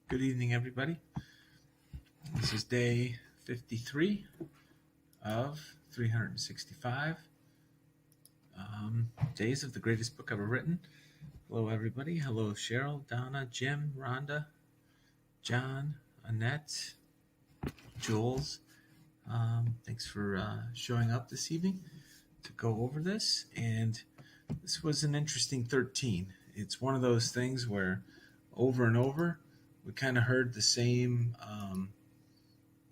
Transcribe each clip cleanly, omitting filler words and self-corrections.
Good evening, everybody. This is day 53 of 365 days of the greatest book ever written. Hello, everybody. Hello, Cheryl, Donna, Jim, Rhonda, John, Annette, Jules. Thanks for showing up this evening to go over this. And this was an interesting 13. It's one of those things where over and over, we kind of heard the same,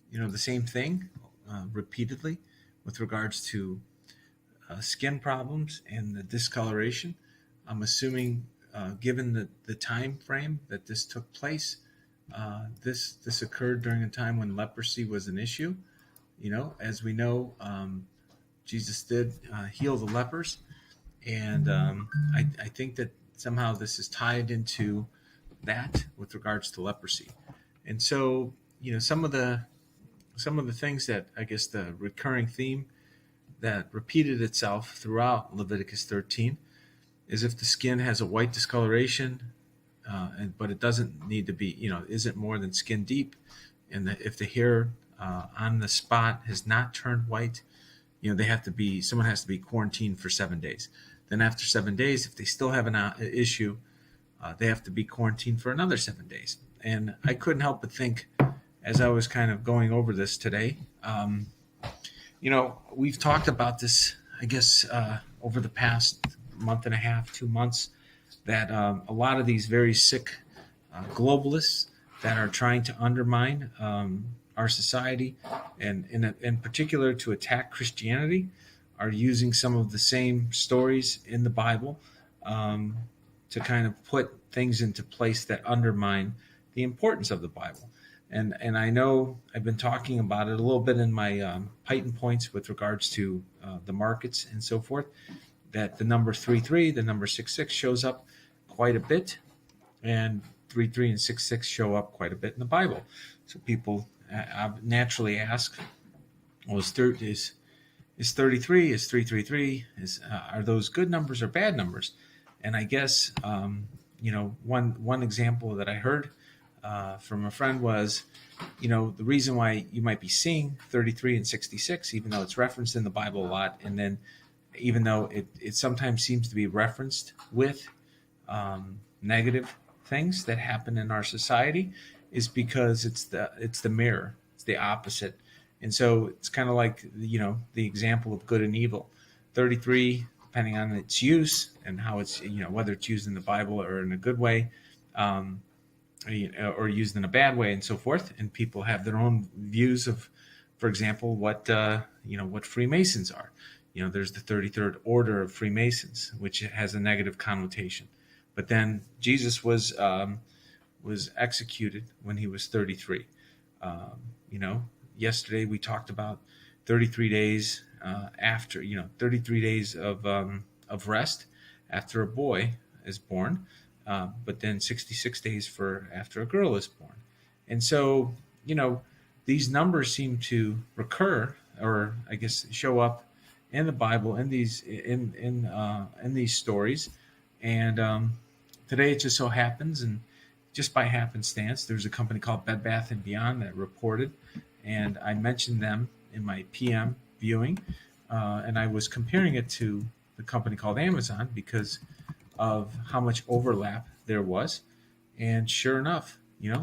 the same thing repeatedly with regards to skin problems and the discoloration. I'm assuming, given the time frame that this took place, this occurred during a time when leprosy was an issue. As we know, Jesus did heal the lepers, and I think that somehow this is tied into that with regards to leprosy. And so, some of the things that I guess the recurring theme that repeated itself throughout Leviticus 13 is if the skin has a white discoloration, but it doesn't need to be, isn't more than skin deep, and if the hair on the spot has not turned white, someone has to be quarantined for 7 days. Then after 7 days, if they still have an issue, they have to be quarantined for another 7 days. And I couldn't help but think, as I was kind of going over this today, we've talked about this, I guess, over the past month and a half, 2 months, that a lot of these very sick globalists that are trying to undermine our society, and in particular to attack Christianity, are using some of the same stories in the Bible to kind of put things into place that undermine the importance of the Bible. And I know I've been talking about it a little bit in my Python points with regards to the markets and so forth, that the number 33, the number 66 shows up quite a bit, and 33 and 66 show up quite a bit in the Bible. So people naturally ask, well, is 33, is 333, are those good numbers or bad numbers? And I guess, one example that I heard from a friend was, the reason why you might be seeing 33 and 66, even though it's referenced in the Bible a lot, and then even though it sometimes seems to be referenced with negative things that happen in our society, is because it's the mirror, it's the opposite. And so it's kind of like, the example of good and evil. 33, depending on its use and how it's, whether it's used in the Bible or in a good way, or used in a bad way and so forth. And people have their own views of, for example, what Freemasons are. There's the 33rd order of Freemasons, which has a negative connotation. But then Jesus was executed when he was 33. Yesterday we talked about 33 days after, 33 days of rest after a boy is born, but then 66 days after a girl is born. And so, these numbers seem to recur, or I guess show up in the Bible in these stories. And today it just so happens, and just by happenstance, there's a company called Bed Bath & Beyond that reported, and I mentioned them in my PM viewing, and I was comparing it to the company called Amazon because of how much overlap there was. And sure enough,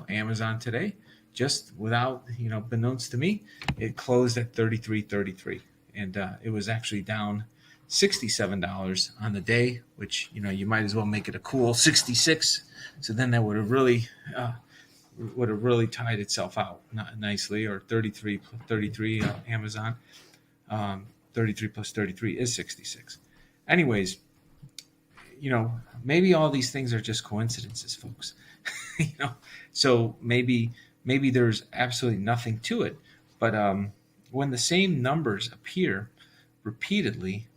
Amazon today, just without, beknownst to me, it closed at $33.33, and it was actually down $67 on the day, which, you might as well make it a cool 66. So then that would have really tied itself out nicely. Or 33 Amazon, 33 plus 33 is 66. Anyways, maybe all these things are just coincidences, folks. So maybe there's absolutely nothing to it. But when the same numbers appear repeatedly,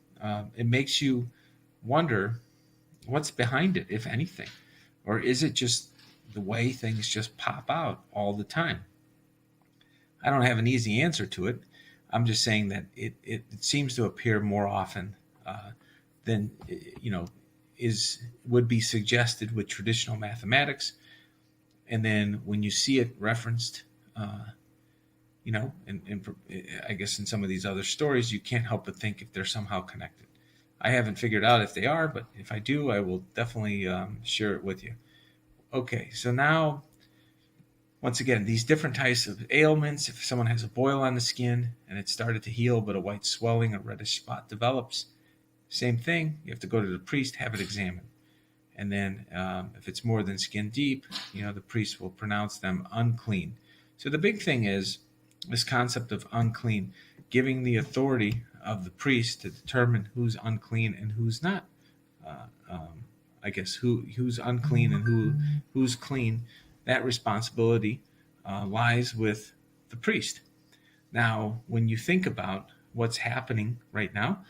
it makes you wonder what's behind it, if anything. Or is it just the way things just pop out all the time? I don't have an easy answer to it. I'm just saying that it seems to appear more often than would be suggested with traditional mathematics, And then when you see it referenced, I guess in some of these other stories, you can't help but think if they're somehow connected. I haven't figured out if they are, but if I do, I will definitely share it with you. Okay, so now, once again, these different types of ailments, if someone has a boil on the skin and it started to heal, but a white swelling or reddish spot develops, same thing, you have to go to the priest, have it examined. And then if it's more than skin deep, the priest will pronounce them unclean. So the big thing is this concept of unclean, giving the authority of the priest to determine who's unclean and who's not. Who's unclean and who's clean. That responsibility lies with the priest. Now, when you think about what's happening right now,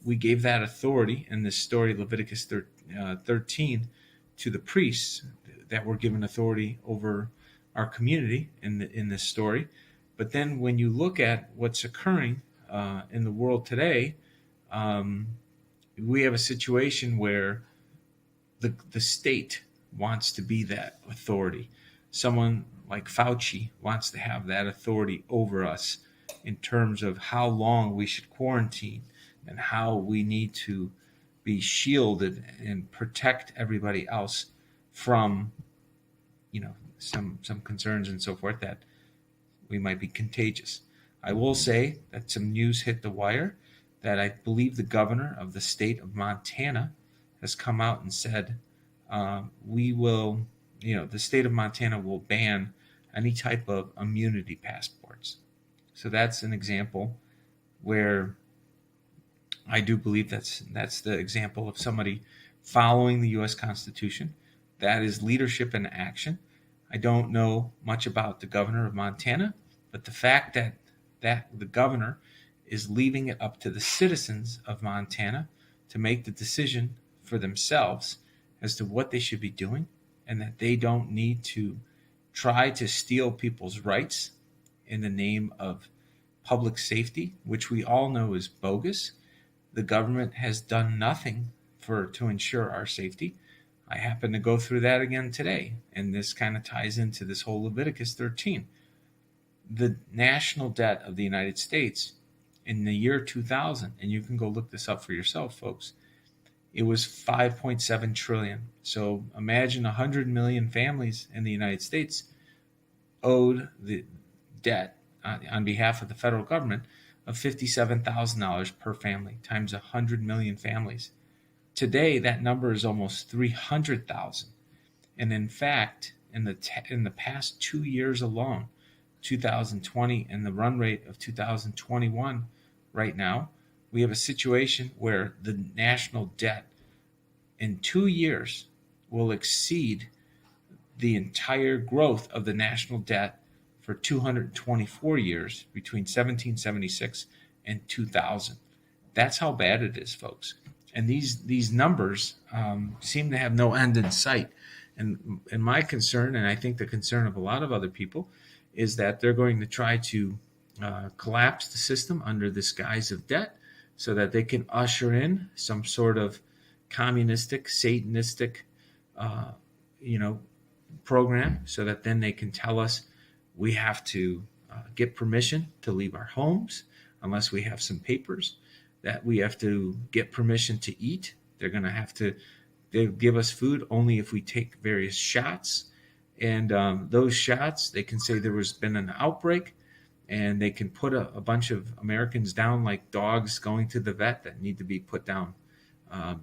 we gave that authority in this story, Leviticus 13, to the priests that were given authority over our community in this story. But then when you look at what's occurring in the world today, we have a situation where the state wants to be that authority. Someone like Fauci wants to have that authority over us in terms of how long we should quarantine and how we need to be shielded and protect everybody else from, some concerns and so forth that we might be contagious. I will say that some news hit the wire that I believe the governor of the state of Montana has come out and said the state of Montana will ban any type of immunity passports. So that's an example where I do believe that's the example of somebody following the U.S. Constitution. That is leadership in action. I don't know much about the governor of Montana, but the fact that the governor is leaving it up to the citizens of Montana to make the decision for themselves as to what they should be doing, and that they don't need to try to steal people's rights in the name of public safety, which we all know is bogus. The government has done nothing to ensure our safety. I happen to go through that again today, and this kind of ties into this whole Leviticus 13. The national debt of the United States in the year 2000, and you can go look this up for yourself, folks, it was 5.7 trillion. So imagine 100 million families in the United States owed the debt on behalf of the federal government of $57,000 per family times 100 million families. Today, that number is almost 300,000. And in fact, in the past 2 years alone, 2020 and the run rate of 2021 right now, we have a situation where the national debt in 2 years will exceed the entire growth of the national debt for 224 years between 1776 and 2000. That's how bad it is, folks. And these numbers seem to have no end in sight. And my concern, and I think the concern of a lot of other people, is that they're going to try to collapse the system under this guise of debt so that they can usher in some sort of communistic, satanistic, program, so that then they can tell us we have to get permission to leave our homes unless we have some papers, that we have to get permission to eat. They'll give us food only if we take various shots. And those shots, they can say there has been an outbreak, and they can put a bunch of Americans down like dogs going to the vet that need to be put down,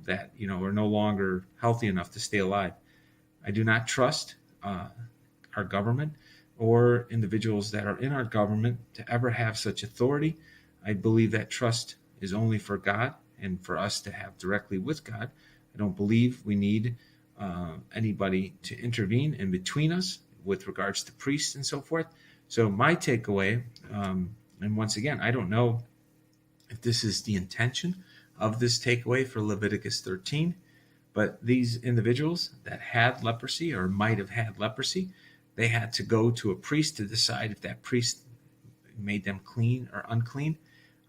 that are no longer healthy enough to stay alive. I do not trust our government or individuals that are in our government to ever have such authority. I believe that trust is only for God and for us to have directly with God. I don't believe we need anybody to intervene in between us with regards to priests and so forth. So my takeaway, and once again, I don't know if this is the intention of this takeaway for Leviticus 13, but these individuals that had leprosy or might have had leprosy, they had to go to a priest to decide if that priest made them clean or unclean.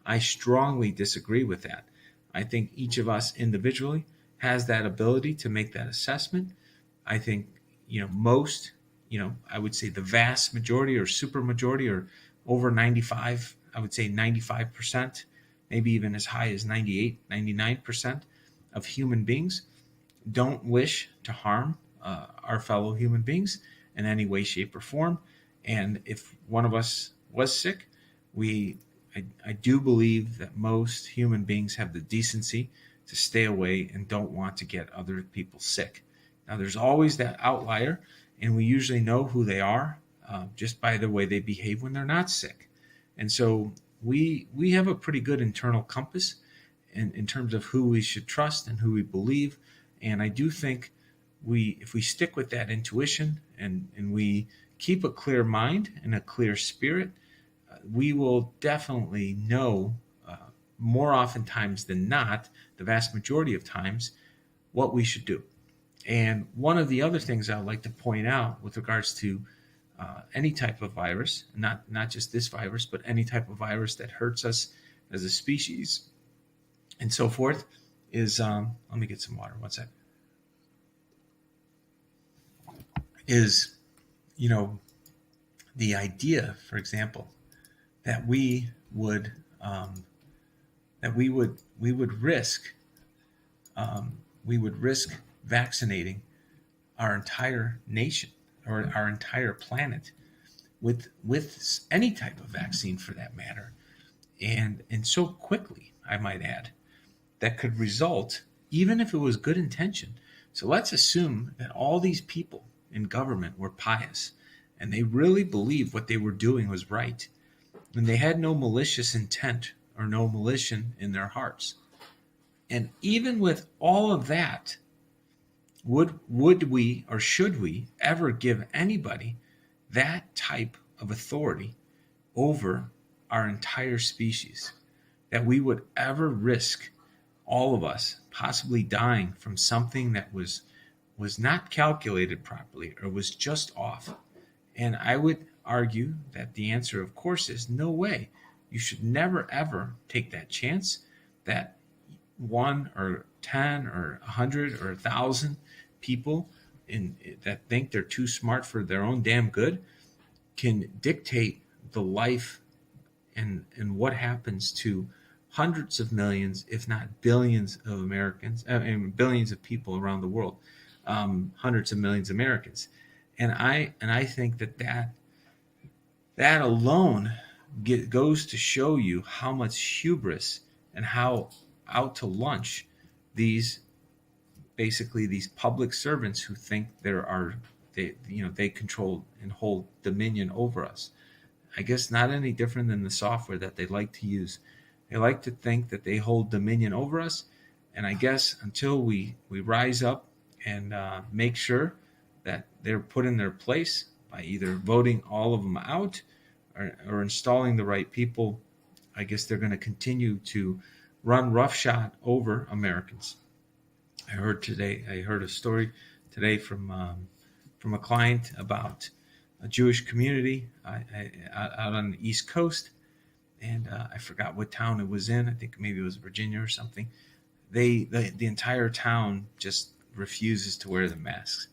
I strongly disagree with that. I think each of us individually has that ability to make that assessment. I think, most, I would say the vast majority or super majority or over 95, I would say 95%, maybe even as high as 98, 99% of human beings don't wish to harm our fellow human beings in any way, shape, or form. And if one of us was sick, I do believe that most human beings have the decency to stay away and don't want to get other people sick. Now, there's always that outlier, and we usually know who they are just by the way they behave when they're not sick. And so we have a pretty good internal compass in terms of who we should trust and who we believe. And I do think if we stick with that intuition and we keep a clear mind and a clear spirit, we will definitely know more oftentimes than not, the vast majority of times, what we should do. And one of the other things I would like to point out with regards to any type of virus, not just this virus, but any type of virus that hurts us as a species and so forth, is let me get some water. One sec. Is the idea, for example, that we would risk vaccinating our entire nation or our entire planet with any type of vaccine for that matter, and so quickly, I might add, that could result, even if it was good intention. So let's assume that all these people in government were pious and they really believed what they were doing was right, and they had no malicious intent or no malicious in their hearts. And even with all of that, would we or should we ever give anybody that type of authority over our entire species? That we would ever risk all of us possibly dying from something that was not calculated properly or was just off? And I would argue that the answer, of course, is no way. You should never, ever take that chance that 1 or 10 or 100 or 1,000 people that think they're too smart for their own damn good can dictate the life and what happens to hundreds of millions, if not billions of Americans, and billions of people around the world, hundreds of millions of Americans. And I think that alone goes to show you how much hubris and how out to lunch these public servants who think they control and hold dominion over us. I guess not any different than the software that they like to use. They like to think that they hold dominion over us, and I guess until we rise up and make sure that they're put in their place by either voting all of them out or installing the right people, I guess they're going to continue to run roughshod over Americans. I heard a story today from a client about a Jewish community out on the East Coast, and I forgot what town it was in. I think maybe it was Virginia or something. The entire town just refuses to wear the masks.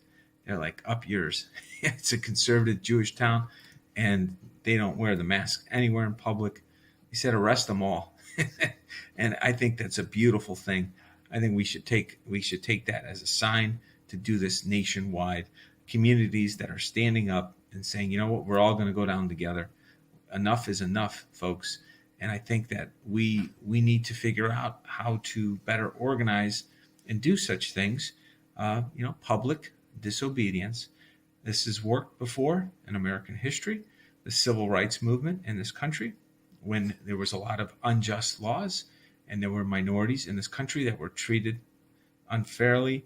They're like, up yours. It's a conservative Jewish town, and they don't wear the mask anywhere in public. He said, arrest them all. And I think that's a beautiful thing. I think we should take that as a sign to do this nationwide. Communities that are standing up and saying, you know what, we're all going to go down together. Enough is enough, folks. And I think that we need to figure out how to better organize and do such things. Public disobedience. This has worked before in American history. The civil rights movement in this country, when there was a lot of unjust laws and there were minorities in this country that were treated unfairly,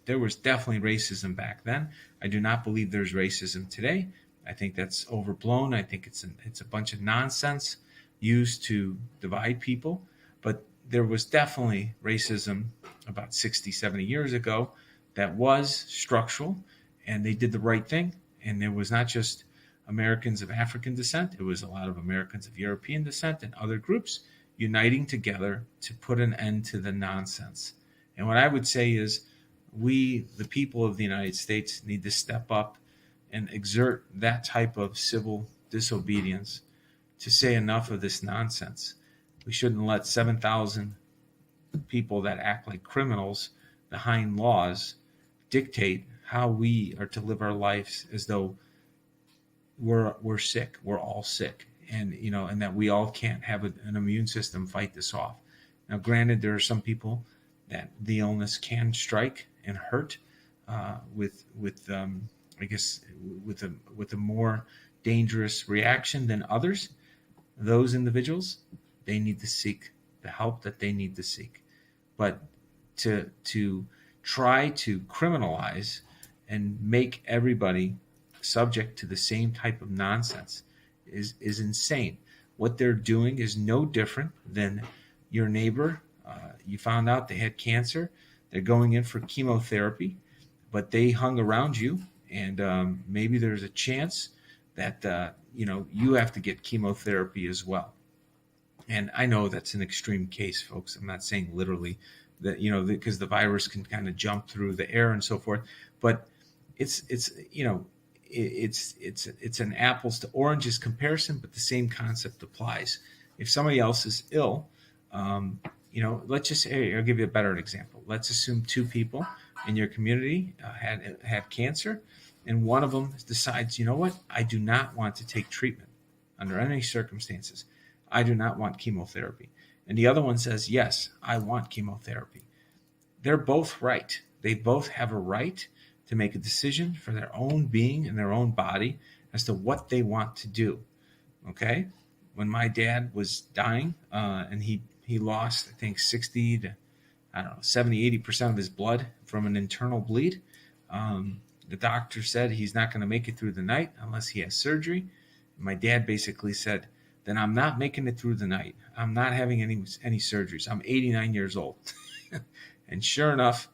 there was definitely racism back then. I do not believe there's racism today. I think that's overblown. I think it's a bunch of nonsense used to divide people. But there was definitely racism about 60, 70 years ago that was structural, and they did the right thing. And there was not just Americans of African descent. It was a lot of Americans of European descent and other groups uniting together to put an end to the nonsense. And what I would say is we, the people of the United States, need to step up and exert that type of civil disobedience to say enough of this nonsense. We shouldn't let 7,000 people that act like criminals behind laws dictate how we are to live our lives, as though we're sick. We're all sick, and and that we all can't have an immune system fight this off. Now, granted, there are some people that the illness can strike and hurt with I guess with a more dangerous reaction than others. Those individuals, they need to seek the help that they need to seek. But to try to criminalize and make everybody subject to the same type of nonsense is insane. What they're doing is no different than your neighbor. You found out they had cancer. They're going in for chemotherapy, but they hung around you, and maybe there's a chance that you have to get chemotherapy as well. And I know that's an extreme case, folks. I'm not saying literally that, because the virus can kind of jump through the air and so forth, but it's an apples to oranges comparison, but the same concept applies. If somebody else is ill, let's just say, I'll give you a better example. Let's assume two people in your community had cancer, and one of them decides, you know what, I do not want to take treatment under any circumstances. I do not want chemotherapy. And the other one says, yes, I want chemotherapy. They're both right. They both have a right to make a decision for their own being and their own body as to what they want to do. Okay? When my dad was dying, and he lost, I think, 60 to, 70, 80% of his blood from an internal bleed. The doctor said he's not going to make it through the night unless he has surgery. And my dad basically said, then I'm not making it through the night. I'm not having any surgeries. I'm 89 years old. And sure enough,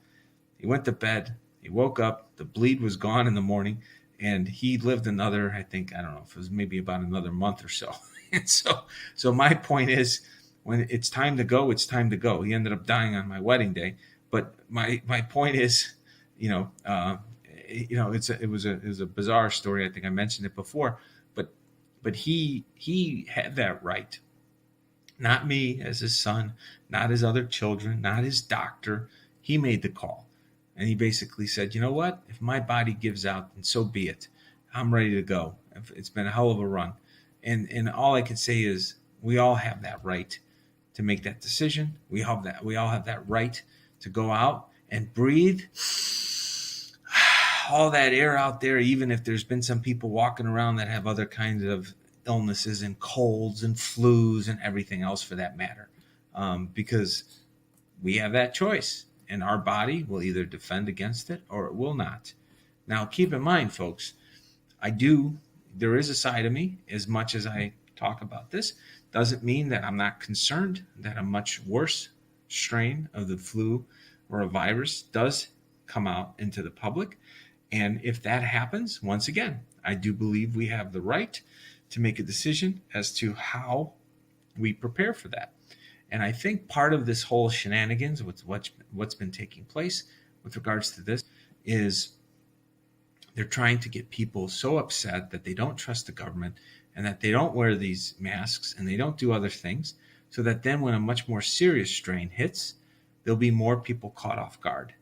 he went to bed. He woke up. The bleed was gone in the morning. And he lived another, I don't know if it was maybe about another month or so. And so my point is, when it's time to go, it's time to go. He ended up dying on my wedding day. But my point is, it was a bizarre story. I think I mentioned it before. But he had that right. Not me as his son, not his other children, not his doctor. He made the call. And he basically said, you know what? If my body gives out, then so be it. I'm ready to go. It's been a hell of a run. And all I can say is, we all have that right to make that decision. We all have that right to go out and breathe all that air out there, even if there's been some people walking around that have other kinds of illnesses and colds and flus and everything else for that matter, because we have that choice, and our body will either defend against it or it will not. Now, keep in mind, folks, there is a side of me, as much as I talk about this, doesn't mean that I'm not concerned that a much worse strain of the flu or a virus does come out into the public. And if that happens, once again, I do believe we have the right to make a decision as to how we prepare for that. And I think part of this whole shenanigans with what's been taking place with regards to this is they're trying to get people so upset that they don't trust the government and that they don't wear these masks and they don't do other things, so that then when a much more serious strain hits, there'll be more people caught off guard.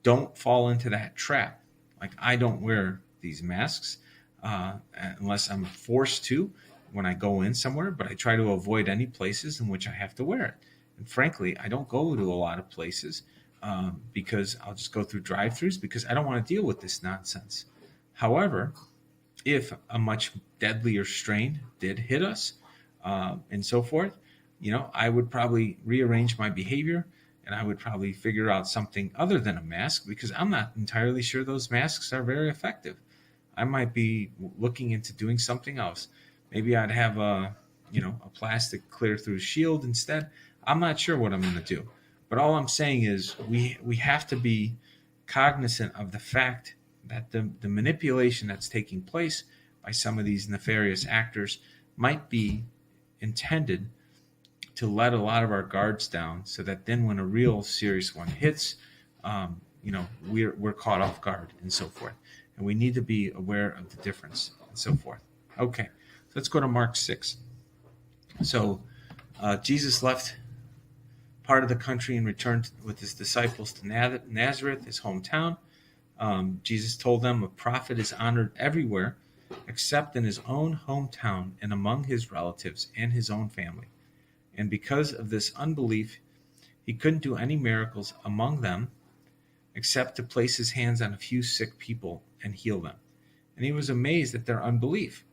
Don't fall into that trap. Like, I don't wear these masks unless I'm forced to when I go in somewhere, but I try to avoid any places in which I have to wear it. And frankly, I don't go to a lot of places because I'll just go through drive-thrus because I don't want to deal with this nonsense. However, if a much deadlier strain did hit us and so forth, I would probably rearrange my behavior. And I would probably figure out something other than a mask, because I'm not entirely sure those masks are very effective. I might be looking into doing something else. Maybe I'd have a plastic clear through shield instead. I'm not sure what I'm going to do. But all I'm saying is we have to be cognizant of the fact that the manipulation that's taking place by some of these nefarious actors might be intended to let a lot of our guards down, so that then when a real serious one hits, we're caught off guard and so forth. And we need to be aware of the difference and so forth. Okay, so let's go to Mark 6. So Jesus left part of the country and returned with his disciples to Nazareth, his hometown. Jesus told them a prophet is honored everywhere except in his own hometown and among his relatives and his own family. And because of this unbelief, he couldn't do any miracles among them except to place his hands on a few sick people and heal them. And he was amazed at their unbelief.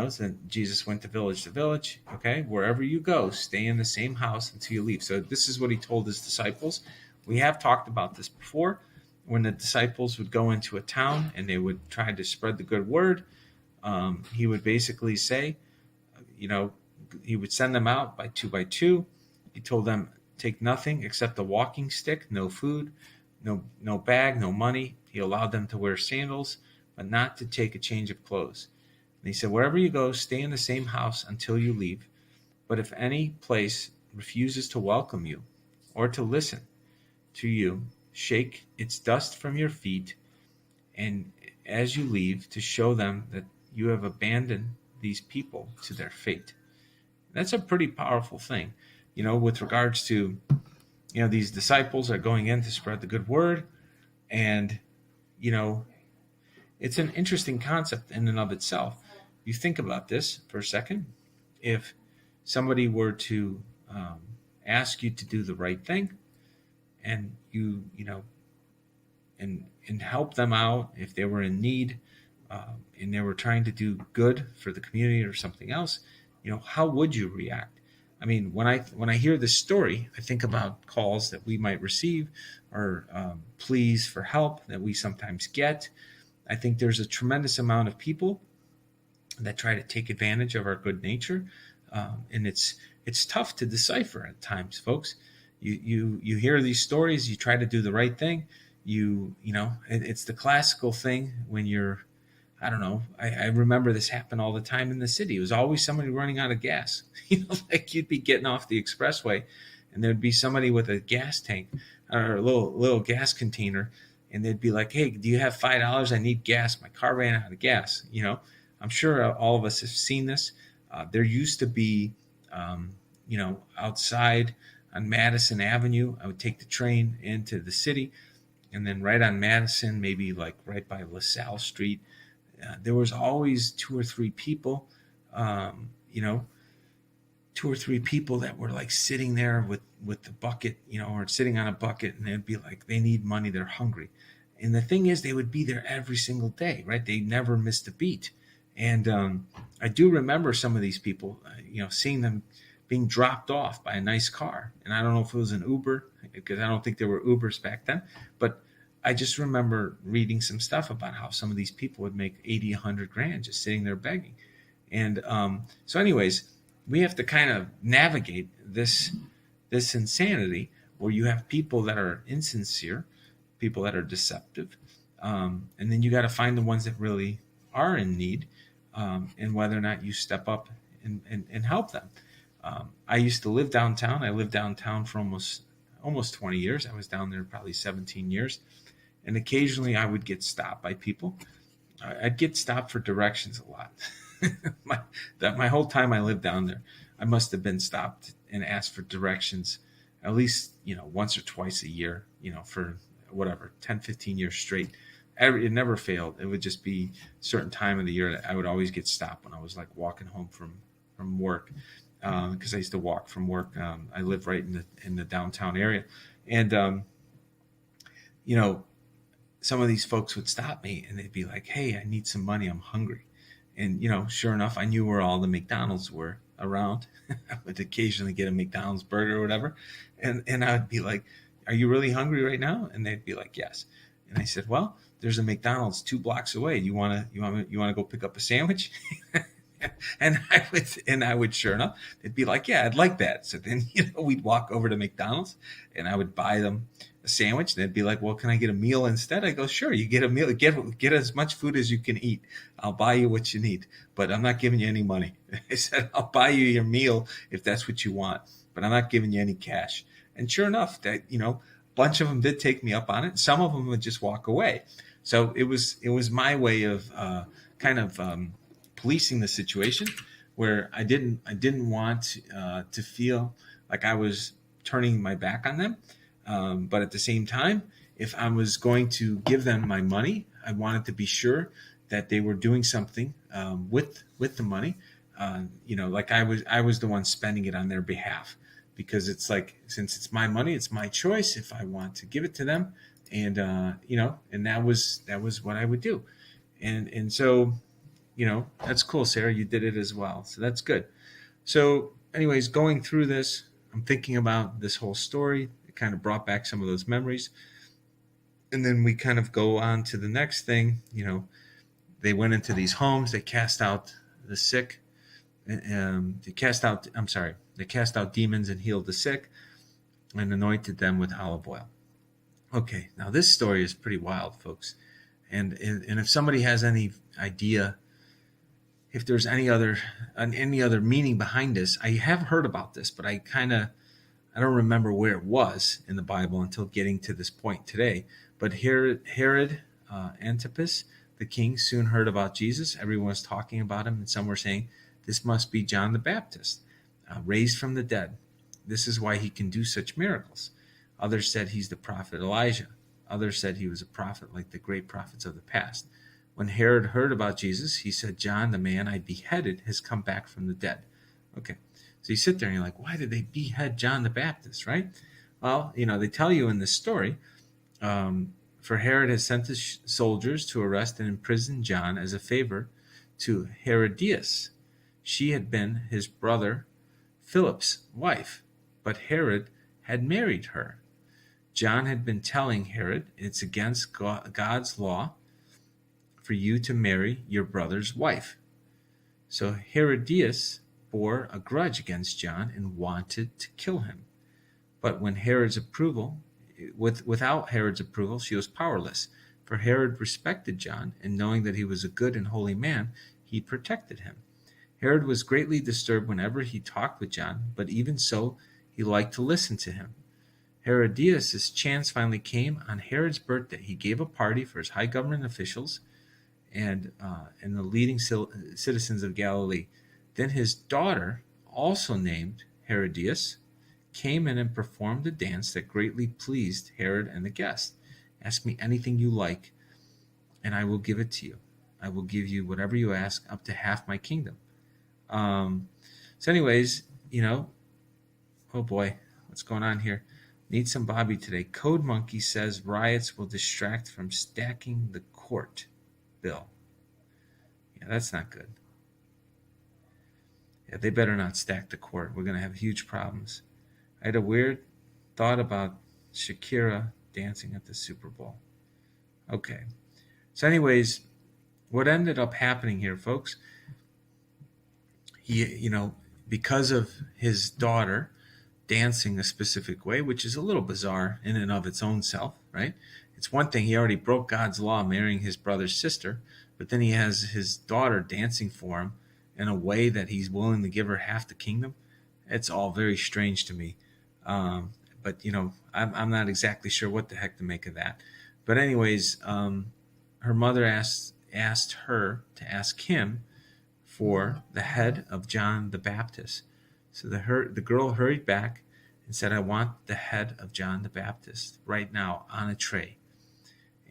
So Jesus went to village, okay? Wherever you go, stay in the same house until you leave. So this is what he told his disciples. We have talked about this before. When the disciples would go into a town and they would try to spread the good word, he would basically say, he would send them out by two. He told them, take nothing except a walking stick, no food, no bag, no money. He allowed them to wear sandals, but not to take a change of clothes. And he said, wherever you go, stay in the same house until you leave. But if any place refuses to welcome you or to listen to you, shake its dust from your feet, and as you leave, to show them that you have abandoned these people to their fate. That's a pretty powerful thing, with regards to, these disciples are going in to spread the good word. And, it's an interesting concept in and of itself. You think about this for a second. If somebody were to ask you to do the right thing, and and help them out if they were in need, and they were trying to do good for the community or something else, how would you react? I mean, when I hear this story, I think about calls that we might receive, or pleas for help that we sometimes get. I think there's a tremendous amount of people that try to take advantage of our good nature, and it's tough to decipher at times, folks. You hear these stories, you try to do the right thing. It's the classical thing when you're, I don't know. I remember this happened all the time in the city. It was always somebody running out of gas. Like you'd be getting off the expressway, and there'd be somebody with a gas tank or a little gas container, and they'd be like, "Hey, do you have $5? I need gas. My car ran out of gas." I'm sure all of us have seen this. There used to be, outside on Madison Avenue, I would take the train into the city, and then right on Madison, maybe like right by LaSalle Street, there was always two or three people that were like sitting there with the bucket, or sitting on a bucket, and they'd be like, they need money, they're hungry. And the thing is, they would be there every single day, right? They never missed a beat. And I do remember some of these people, seeing them being dropped off by a nice car. And I don't know if it was an Uber, because I don't think there were Ubers back then, but I just remember reading some stuff about how some of these people would make 80, 100 grand just sitting there begging. And so anyways, we have to kind of navigate this insanity where you have people that are insincere, people that are deceptive, and then you got to find the ones that really are in need, and whether or not you step up and help them. I used to live downtown. I lived downtown for almost 20 years. I was down there probably 17 years. And occasionally I would get stopped by people. I'd get stopped for directions a lot. My whole time I lived down there, I must have been stopped and asked for directions at least, once or twice a year, for whatever, 10, 15 years straight. It never failed. It would just be a certain time of the year that I would always get stopped when I was like walking home from work, because I used to walk from work. I live right in the downtown area. And, some of these folks would stop me and they'd be like, "Hey, I need some money. I'm hungry." And, sure enough, I knew where all the McDonald's were around. I would occasionally get a McDonald's burger or whatever. And I would be like, "Are you really hungry right now?" And they'd be like, "Yes." And I said, "Well, there's a McDonald's 2 blocks away. You want to go pick up a sandwich?" And I would, sure enough, they'd be like, "Yeah, I'd like that." So then, we'd walk over to McDonald's and I would buy them a sandwich. And they'd be like, "Well, can I get a meal instead?" I go, "Sure, you get a meal, get as much food as you can eat. I'll buy you what you need, but I'm not giving you any money." I said, "I'll buy you your meal if that's what you want, but I'm not giving you any cash." And sure enough, that, bunch of them did take me up on it. Some of them would just walk away. So it was my way of kind of policing the situation, where I didn't want to feel like I was turning my back on them, but at the same time, if I was going to give them my money, I wanted to be sure that they were doing something with the money. Like I was the one spending it on their behalf, because it's like, since it's my money, it's my choice if I want to give it to them, and and that was what I would do, and so that's cool, Sarah. You did it as well, so that's good. So, anyways, going through this, I'm thinking about this whole story. It kind of brought back some of those memories, and then we kind of go on to the next thing. They went into these homes. They cast out the sick. They cast out demons and healed the sick, and anointed them with olive oil. Okay, now this story is pretty wild, folks. And if somebody has any idea, if there's any other meaning behind this, I have heard about this, but I don't remember where it was in the Bible until getting to this point today. But Herod Antipas, the king, soon heard about Jesus. Everyone was talking about him, and some were saying, this must be John the Baptist, raised from the dead. This is why he can do such miracles. Others said he's the prophet Elijah. Others said he was a prophet like the great prophets of the past. When Herod heard about Jesus, he said, John, the man I beheaded, has come back from the dead. Okay, so you sit there and you're like, why did they behead John the Baptist, right? Well, they tell you in this story, for Herod has sent his soldiers to arrest and imprison John as a favor to Herodias. She had been his brother Philip's wife, but Herod had married her. John had been telling Herod, it's against God's law for you to marry your brother's wife. So Herodias bore a grudge against John and wanted to kill him. But without Herod's approval, she was powerless. For Herod respected John, and knowing that he was a good and holy man, he protected him. Herod was greatly disturbed whenever he talked with John, but even so, he liked to listen to him. Herodias' chance finally came on Herod's birthday. He gave a party for his high government officials and the leading citizens of Galilee. Then his daughter, also named Herodias, came in and performed a dance that greatly pleased Herod and the guests. Ask me anything you like, and I will give it to you. I will give you whatever you ask, up to half my kingdom. So anyways, oh boy, what's going on here? Need some Bobby today. Code Monkey says riots will distract from stacking the court bill. Yeah, that's not good. Yeah, they better not stack the court. We're going to have huge problems. I had a weird thought about Shakira dancing at the Super Bowl. Okay. So anyways, what ended up happening here, folks, he, because of his daughter dancing a specific way, which is a little bizarre in and of its own self, right? It's one thing, he already broke God's law marrying his brother's sister, but then he has his daughter dancing for him in a way that he's willing to give her half the kingdom. It's all very strange to me. But I'm not exactly sure what the heck to make of that. But anyways, her mother asked her to ask him for the head of John the Baptist. So the girl hurried back and said, I want the head of John the Baptist right now on a tray.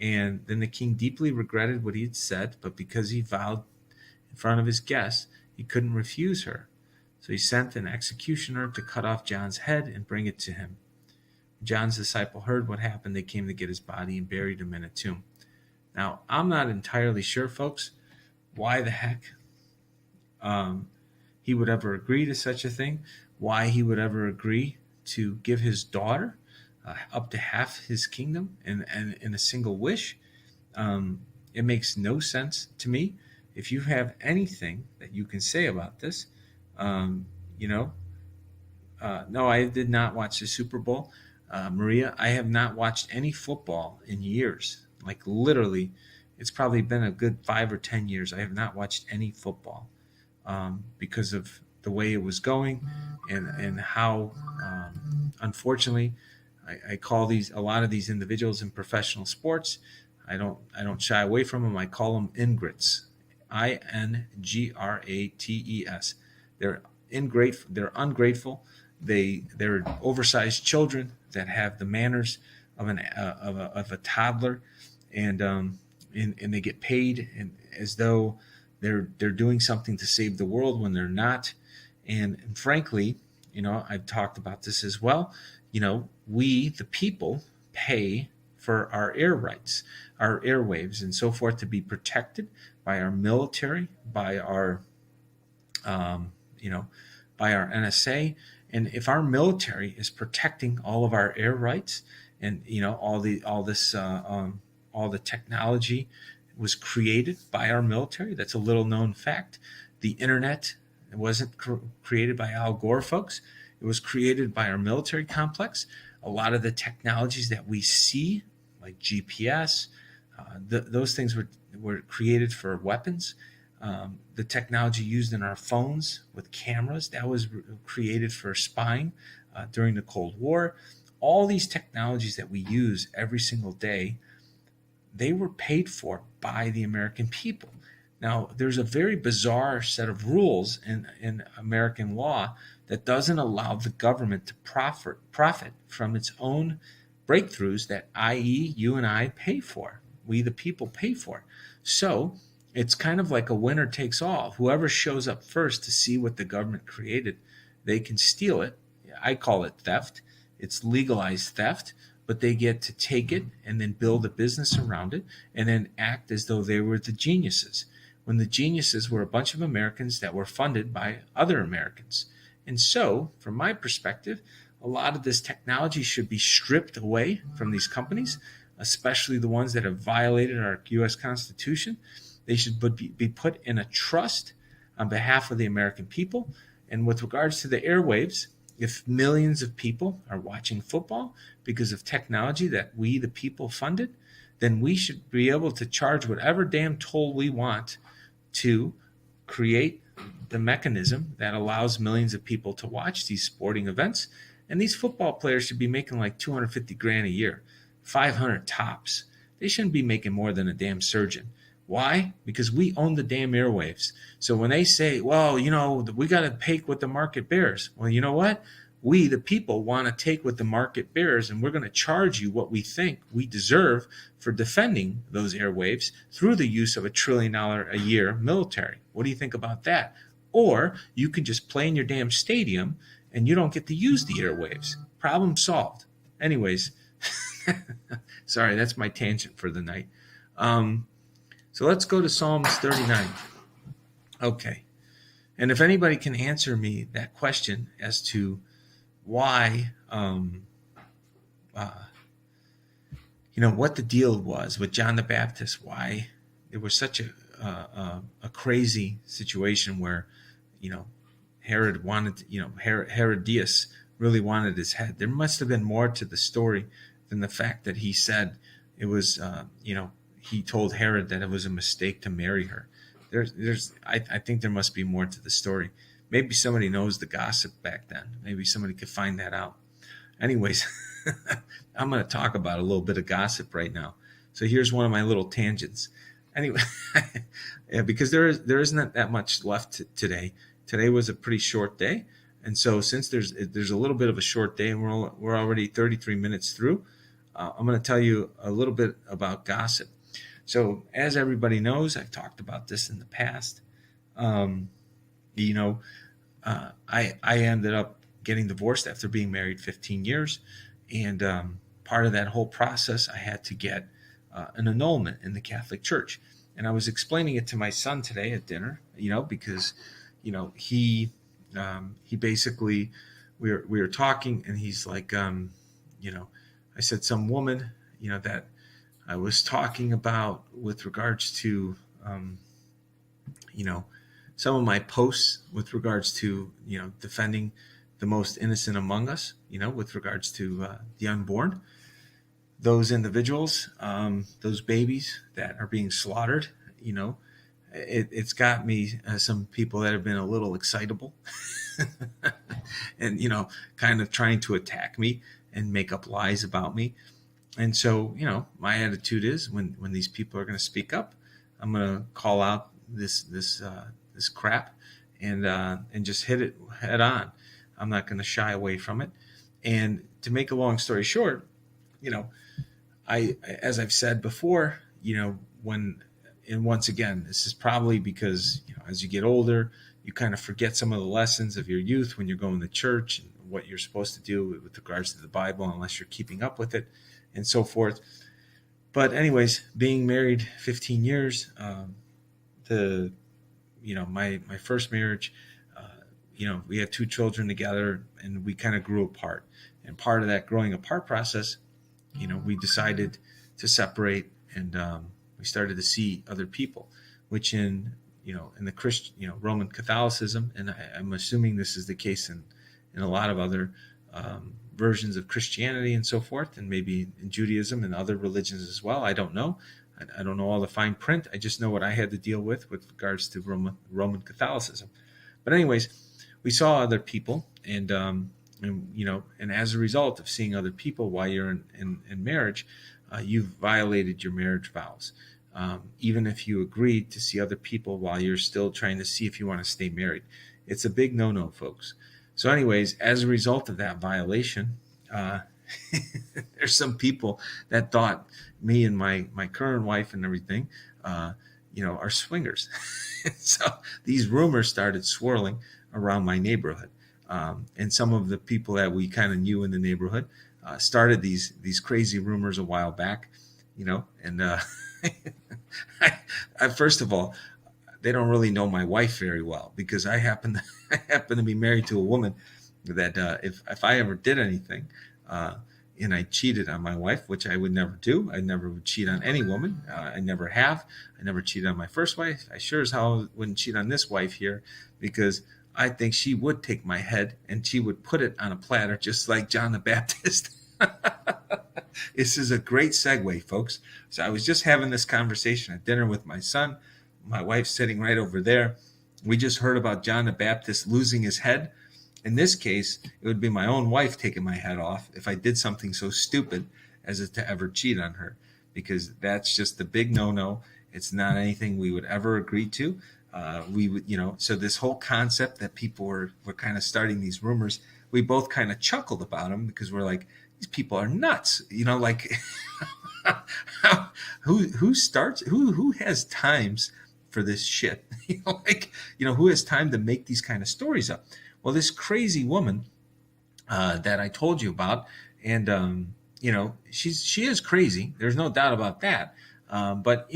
And then the king deeply regretted what he had said, but because he vowed in front of his guests, he couldn't refuse her. So he sent an executioner to cut off John's head and bring it to him. When John's disciple heard what happened, they came to get his body and buried him in a tomb. Now, I'm not entirely sure, folks, why the heck he would ever agree to such a thing, why he would ever agree to give his daughter up to half his kingdom and in a single wish. It makes no sense to me. If you have anything that you can say about this, no, I did not watch the Super Bowl. Maria, I have not watched any football in years. Like literally, it's probably been a good 5 or 10 years. I have not watched any football because of the way it was going and how, unfortunately, I call a lot of these individuals in professional sports. I don't shy away from them. I call them ingrates. Ingrates. They're ingrateful. They're ungrateful. They're oversized children that have the manners of a toddler, and and they get paid as though they're doing something to save the world when they're not. And frankly, I've talked about this as well. We the people pay for our air rights, our airwaves, and so forth to be protected by our military, by our um, you know, by our NSA. And if our military is protecting all of our air rights, and all the technology was created by our military, that's a little known fact. The internet wasn't created by Al Gore, folks. It was created by our military complex. A lot of the technologies that we see, like GPS, those things were created for weapons. The technology used in our phones with cameras, that was created for spying during the Cold War. All these technologies that we use every single day, they were paid for by the American people. Now, there's a very bizarre set of rules in American law that doesn't allow the government to profit from its own breakthroughs that, i.e., you and I pay for. We, the people, pay for. So it's kind of like a winner takes all. Whoever shows up first to see what the government created, they can steal it. I call it theft. It's legalized theft, but they get to take it and then build a business around it and then act as though they were the geniuses, when the geniuses were a bunch of Americans that were funded by other Americans. And so, from my perspective, a lot of this technology should be stripped away from these companies, especially the ones that have violated our U.S. Constitution. They should be put in a trust on behalf of the American people. And with regards to the airwaves, if millions of people are watching football because of technology that we, the people, funded, then we should be able to charge whatever damn toll we want to create the mechanism that allows millions of people to watch these sporting events. And these football players should be making like 250 grand a year, 500 tops. They shouldn't be making more than a damn surgeon. Why? Because we own the damn airwaves. So when they say, well, we got to take what the market bears. Well, you know what? We, the people, want to take what the market bears, and we're going to charge you what we think we deserve for defending those airwaves through the use of $1 trillion a year military. What do you think about that? Or you can just play in your damn stadium and you don't get to use the airwaves. Problem solved. Anyways, sorry, that's my tangent for the night. So let's go to Psalms 39. Okay. And if anybody can answer me that question as to why, what the deal was with John the Baptist, why it was such a crazy situation where, Herod wanted, Herodias really wanted his head. There must have been more to the story than the fact that he said it was, he told Herod that it was a mistake to marry her. I think there must be more to the story. Maybe somebody knows the gossip back then. Maybe somebody could find that out. Anyways, I'm going to talk about a little bit of gossip right now. So here's one of my little tangents. Anyway, yeah, because there isn't that much left today. Today was a pretty short day, and so since there's a little bit of a short day, and we're already 33 minutes through, I'm going to tell you a little bit about gossip. So, as everybody knows, I've talked about this in the past. I ended up getting divorced after being married 15 years. And part of that whole process, I had to get an annulment in the Catholic Church. And I was explaining it to my son today at dinner, because, he basically, we were talking, and he's like, I said some woman, that I was talking about with regards to, some of my posts with regards to, defending the most innocent among us, with regards to the unborn, those individuals, those babies that are being slaughtered, it's got me some people that have been a little excitable and, kind of trying to attack me and make up lies about me. And so, my attitude is when these people are going to speak up, I'm going to call out this crap and just hit it head on. I'm not going to shy away from it. And to make a long story short, as I've said before, and once again, this is probably because, as you get older, you kind of forget some of the lessons of your youth when you're going to church and what you're supposed to do with regards to the Bible, unless you're keeping up with it and so forth. But anyways, being married 15 years, my first marriage, we had 2 children together and we kind of grew apart. And part of that growing apart process, we decided to separate, and we started to see other people, which in the Christian, Roman Catholicism, and I'm assuming this is the case in a lot of other versions of Christianity and so forth, and maybe in Judaism and other religions as well. I don't know. I don't know all the fine print. I just know what I had to deal with regards to Roman Catholicism. But anyways, we saw other people, and as a result of seeing other people while you're in marriage, you've violated your marriage vows. Even if you agreed to see other people while you're still trying to see if you want to stay married. It's a big no-no, folks. So anyways, as a result of that violation, there's some people that thought me and my current wife and everything, are swingers. So these rumors started swirling around my neighborhood. And some of the people that we kind of knew in the neighborhood started these crazy rumors a while back, and first of all, they don't really know my wife very well, because I happen to be married to a woman that if I ever did anything and I cheated on my wife, which I would never do. I never would cheat on any woman. I never have. I never cheated on my first wife. I sure as hell wouldn't cheat on this wife here, because I think she would take my head and she would put it on a platter, just like John the Baptist. This is a great segue, folks. So I was just having this conversation at dinner with my son. My wife's sitting right over there. We just heard about John the Baptist losing his head. In this case, it would be my own wife taking my head off if I did something so stupid as to ever cheat on her, because that's just the big no-no. It's not anything we would ever agree to. We would, so this whole concept that people were kind of starting these rumors, we both kind of chuckled about them, because we're like, these people are nuts, like who has times for this shit? Who has time to make these kind of stories up? Well, this crazy woman that I told you about, and she is crazy. There's no doubt about that. But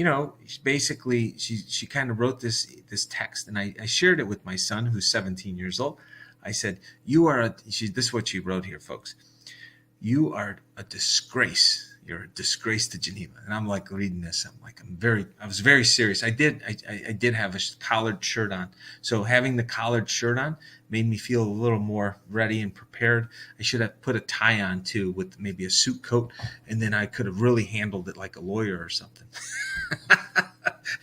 basically, she kind of wrote this text, and I shared it with my son, who's 17 years old. I said, this is what she wrote here, folks. You are a disgrace. You're a disgrace to Geneva. And I'm like reading this. I was very serious. I did have a collared shirt on. So having the collared shirt on made me feel a little more ready and prepared. I should have put a tie on too, with maybe a suit coat. And then I could have really handled it like a lawyer or something.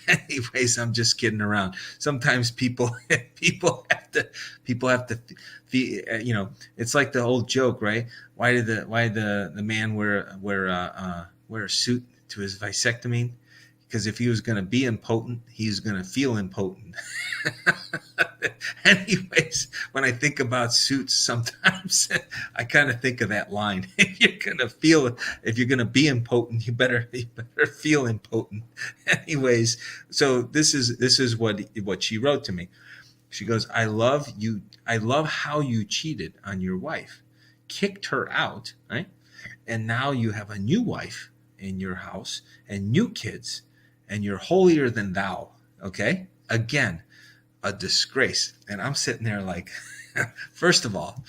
Anyways, I'm just kidding around. Sometimes people have to it's like the old joke, right? Why did the man wear a suit to his vasectomy? Because if he was going to be impotent, he's going to feel impotent. Anyways, when I think about suits, sometimes I kind of think of that line. If you're going to be impotent, you better feel impotent. Anyways, so this is what she wrote to me. She goes, I love you. I love how you cheated on your wife, kicked her out, right? And now you have a new wife in your house and new kids, and you're holier than thou. Okay? Again, a disgrace. And I'm sitting there like, first of all,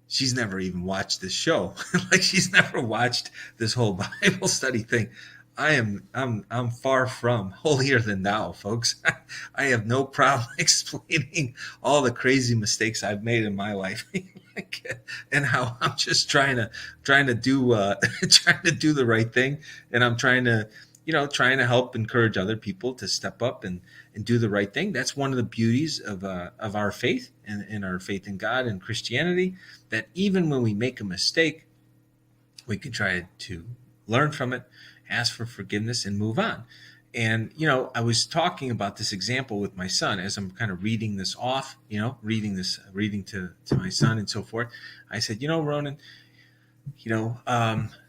she's never even watched this show. Like, she's never watched this whole Bible study thing. I'm far from holier than thou, folks. I have no problem explaining all the crazy mistakes I've made in my life, and how I'm just trying to do trying to do the right thing, and I'm trying to help encourage other people to step up and do the right thing. That's one of the beauties of our faith and our faith in God and Christianity, that even when we make a mistake, we can try to learn from it, ask for forgiveness, and move on. And I was talking about this example with my son as I'm kind of reading this off, reading to my son and so forth. I said, Ronan,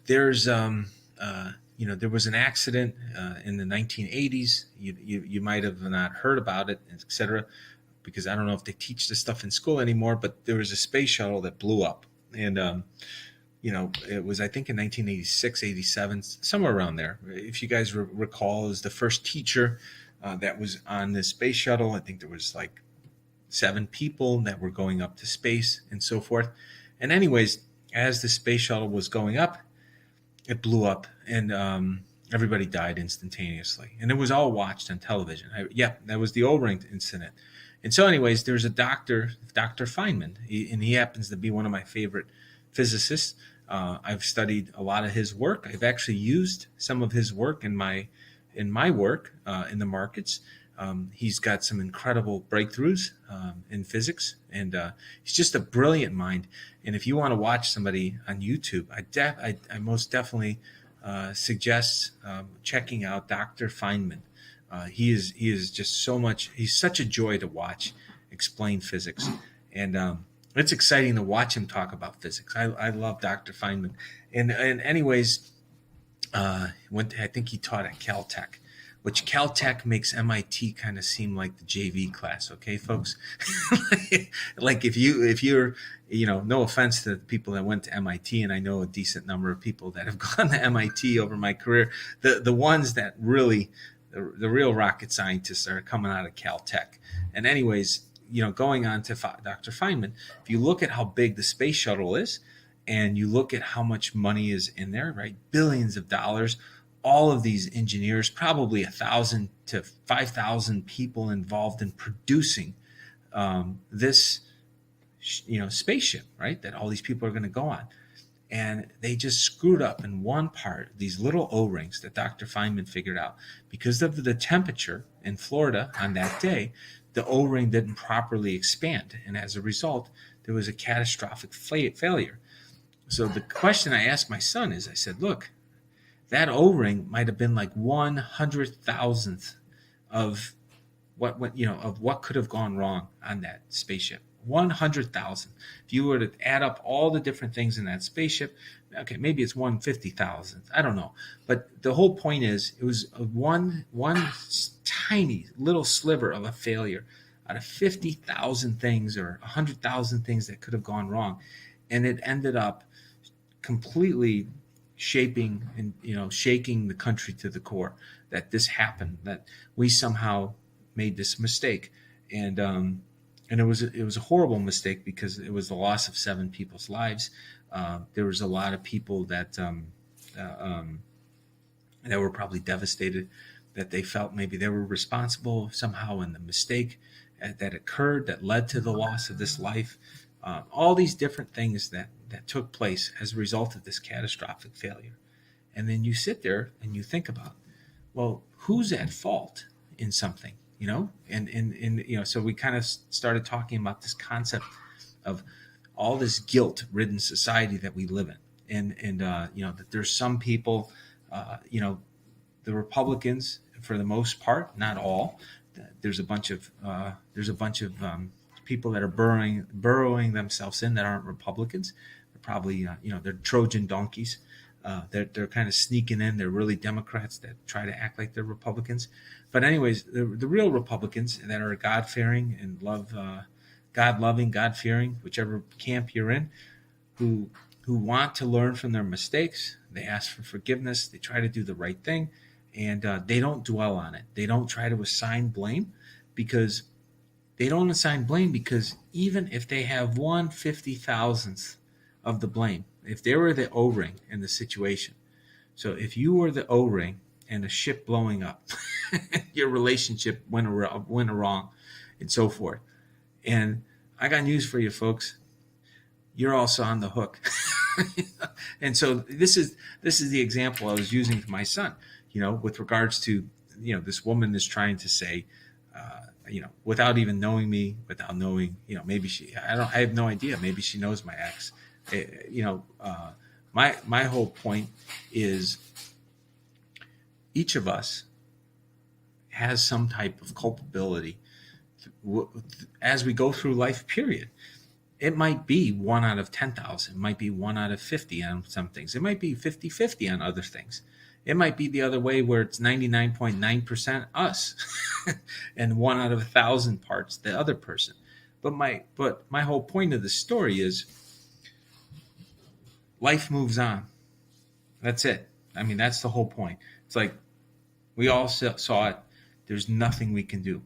there's there was an accident in the 1980s. You might have not heard about it, etc., because I don't know if they teach this stuff in school anymore. But there was a space shuttle that blew up, and it was, I think, in 1986, 87, somewhere around there. If you guys recall, it was the first teacher that was on this space shuttle. I think there was like 7 people that were going up to space and so forth. And anyways, as the space shuttle was going up, it blew up, and everybody died instantaneously. And it was all watched on television. That was the O-ring incident. And so anyways, there's a Dr. Feynman, and he happens to be one of my favorite physicists. I've studied a lot of his work. I've actually used some of his work in my work in the markets. He's got some incredible breakthroughs in physics, and he's just a brilliant mind. And if you want to watch somebody on YouTube, I most definitely suggest checking out Dr. Feynman. He is just so much. He's such a joy to watch explain physics, and it's exciting to watch him talk about physics. I love Dr. Feynman, and anyways, I think he taught at Caltech, which Caltech makes MIT kind of seem like the JV class. Okay, folks, like if you're no offense to the people that went to MIT, and I know a decent number of people that have gone to MIT over my career, the ones that really the real rocket scientists are coming out of Caltech. And anyways, going on to Dr. Feynman, if you look at how big the space shuttle is, and you look at how much money is in there, right? Billions of dollars, all of these engineers, probably 1,000 to 5,000 people involved in producing this, spaceship, right? That all these people are going to go on. And they just screwed up in one part, these little O-rings that Dr. Feynman figured out. Because of the temperature in Florida on that day, the O-ring didn't properly expand. And as a result, there was a catastrophic failure. So the question I asked my son is, I said, look, that O-ring might have been like 100,000th of what could have gone wrong on that spaceship. 100,000. If you were to add up all the different things in that spaceship, okay, maybe it's 150,000th. I don't know. But the whole point is, it was one tiny little sliver of a failure out of 50,000 things or 100,000 things that could have gone wrong. And it ended up completely shaking the country to the core, that this happened, that we somehow made this mistake. And it was a horrible mistake, because it was the loss of 7 people's lives. There was a lot of people that were probably devastated, that they felt maybe they were responsible somehow in the mistake that occurred, that led to the loss of this life. All these different things that took place as a result of this catastrophic failure. And then you sit there and you think about, well, who's at fault in something? So we kind of started talking about this concept of all this guilt-ridden society that we live in, and that there's some people, the Republicans, for the most part, not all. There's a bunch of people that are burrowing themselves in that aren't Republicans. They're probably they're Trojan donkeys. They're kind of sneaking in. They're really Democrats that try to act like they're Republicans. But anyways, the real Republicans that are God-fearing and love God-loving, God-fearing, whichever camp you're in, who want to learn from their mistakes, they ask for forgiveness, they try to do the right thing, and they don't dwell on it. They don't try to assign blame, because even if they have 1/50,000th of the blame, if they were the O-ring in the situation, so if you were the O-ring and a ship blowing up, your relationship went wrong, and so forth. And I got news for you, folks. You're also on the hook. And so this is the example I was using to my son, with regards to, this woman is trying to say, without even knowing me, without knowing, maybe I have no idea. Maybe she knows my ex. my whole point is each of us has some type of culpability as we go through life, period. It might be 1 out of 10,000. It might be 1 out of 50 on some things. It might be 50-50 on other things. It might be the other way where it's 99.9% us and 1 out of 1,000 parts the other person. But my whole point of the story is life moves on. That's it. I mean, that's the whole point. It's like we all saw it. There's nothing we can do.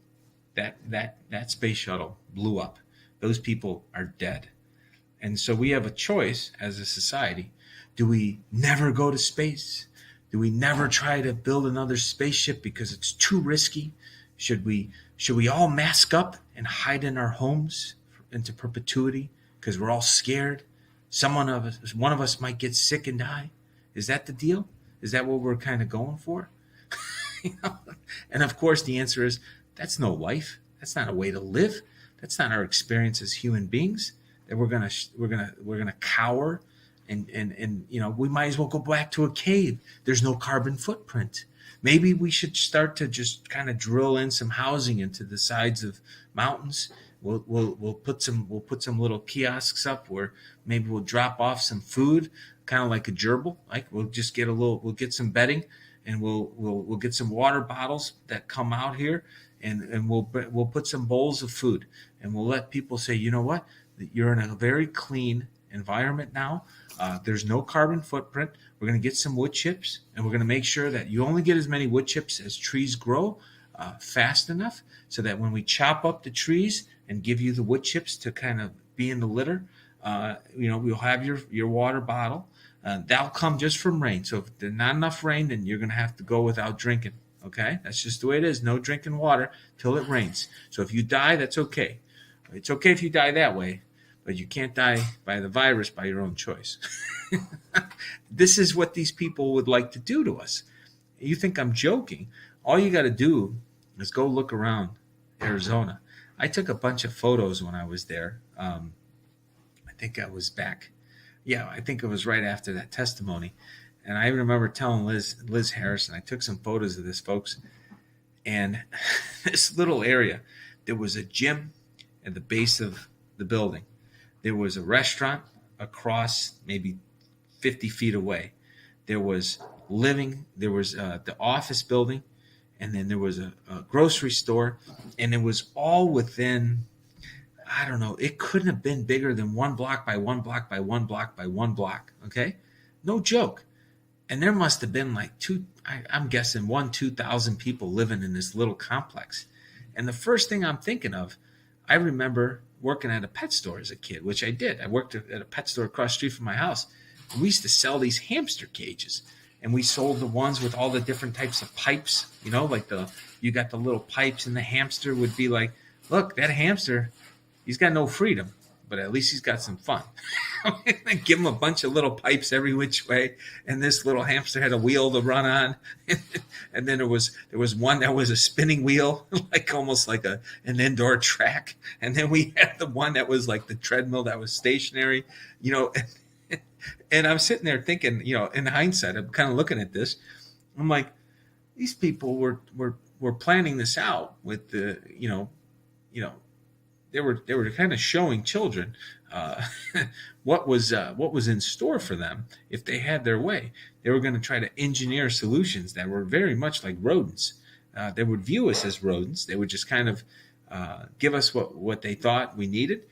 That space shuttle blew up. Those people are dead. And so we have a choice as a society. Do we never go to space? Do we never try to build another spaceship because it's too risky? Should we all mask up and hide in our homes into perpetuity because we're all scared? One of us might get sick and die. Is that the deal? Is that what we're kind of going for? And of course the answer is that's no life. That's not a way to live. That's not our experience as human beings. That we're gonna cower, and we might as well go back to a cave. There's no carbon footprint. Maybe we should start to just kind of drill in some housing into the sides of mountains. We'll put some little kiosks up where maybe we'll drop off some food, kind of like a gerbil. Like we'll get some bedding, and we'll get some water bottles that come out here, and we'll put some bowls of food, and we'll let people say, you know what, you're in a very clean environment now. There's no carbon footprint. We're going to get some wood chips, and we're going to make sure that you only get as many wood chips as trees grow fast enough, so that when we chop up the trees and give you the wood chips to kind of be in the litter, we'll have your water bottle. That'll come just from rain. So if there's not enough rain, then you're going to have to go without drinking. Okay? That's just the way it is. No drinking water till it rains. So if you die, that's okay. It's okay if you die that way, but you can't die by the virus by your own choice. This is what these people would like to do to us. You think I'm joking? All you got to do is go look around Arizona. I took a bunch of photos when I was there. I think I was back. Yeah, I think it was right after that testimony. And I remember telling Liz Harrison, I took some photos of this, folks. And this little area, there was a gym at the base of the building. There was a restaurant across maybe 50 feet away. There was the office building, and then there was a grocery store, and it was all within, I don't know, it couldn't have been bigger than 1 block by 1 block by 1 block by 1 block, okay? No joke. And there must have been like I'm guessing 2,000 people living in this little complex. And the first thing I'm thinking of, I remember working at a pet store as a kid, which I did. I worked at a pet store across the street from my house. And we used to sell these hamster cages. And we sold the ones with all the different types of pipes, like you got the little pipes, and the hamster would be like, look, that hamster, he's got no freedom, but at least he's got some fun. Give him a bunch of little pipes every which way, and this little hamster had a wheel to run on. And then there was one that was a spinning wheel, like almost like an indoor track. And then we had the one that was like the treadmill that was stationary, And I'm sitting there thinking, in hindsight, I'm kind of looking at this. I'm like, these people were planning this out with the, they were kind of showing children what was in store for them if they had their way. They were going to try to engineer solutions that were very much like rodents. They would view us as rodents. They would just kind of give us what they thought we needed.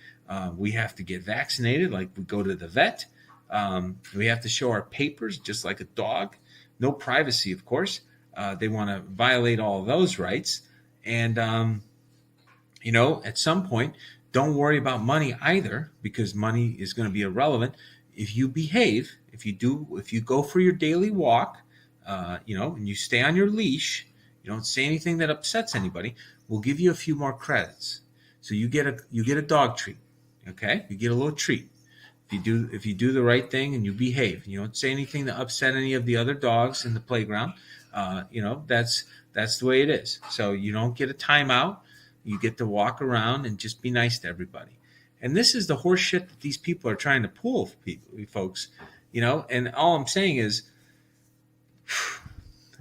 We have to get vaccinated, like we go to the vet. We have to show our papers just like a dog. No privacy, of course. They want to violate all of those rights. And, at some point, don't worry about money either, because money is going to be irrelevant. If you behave, if you go for your daily walk, and you stay on your leash, you don't say anything that upsets anybody, we'll give you a few more credits. So you get a dog treat. Okay? You get a little treat. If you do the right thing and you behave, you don't say anything to upset any of the other dogs in the playground, that's the way it is. So you don't get a timeout. You get to walk around and just be nice to everybody. And this is the horse shit that these people are trying to pull, folks. And all I'm saying is